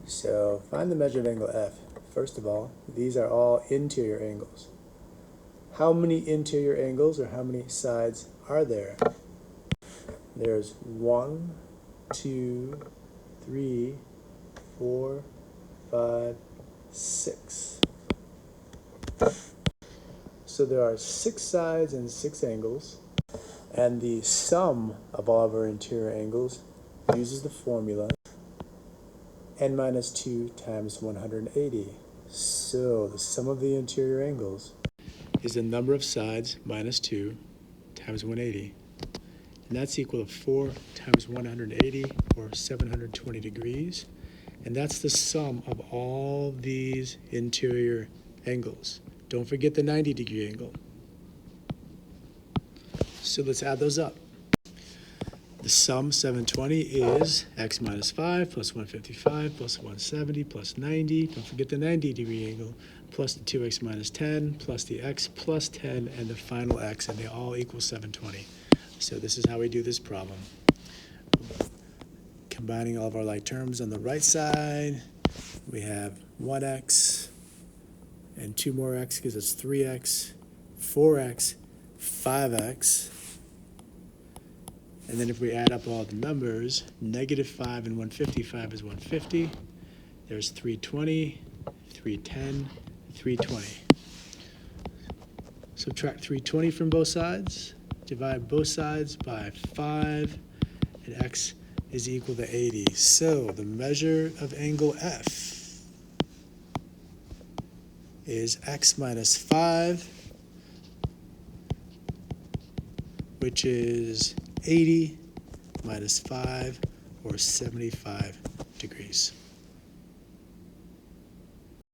So find the measure of angle F. First of all, these are all interior angles. How many interior angles or how many sides are there? There's 1, 2, 3, 4, 5, 6. So there are 6 sides and 6 angles, and the sum of all of our interior angles uses the formula n minus 2 times 180. So the sum of the interior angles is the number of sides minus 2 times 180. And that's equal to 4 times 180, or 720 degrees. And that's the sum of all these interior angles. Don't forget the 90-degree angle. So let's add those up. The sum, 720, is x minus 5 plus 155 plus 170 plus 90. Don't forget the 90-degree angle, plus the 2x minus 10 plus the x plus 10 and the final x, and they all equal 720. So this is how we do this problem. Combining all of our like terms on the right side, we have 1x and 2 more x because it's 3x, 4x, 5x. And then if we add up all the numbers, negative 5 and 155 is 150. There's 320, 310, 320. Subtract 320 from both sides, divide both sides by 5, and x is equal to 80. So the measure of angle F is x minus 5, which is 80 minus 5, or 75 degrees.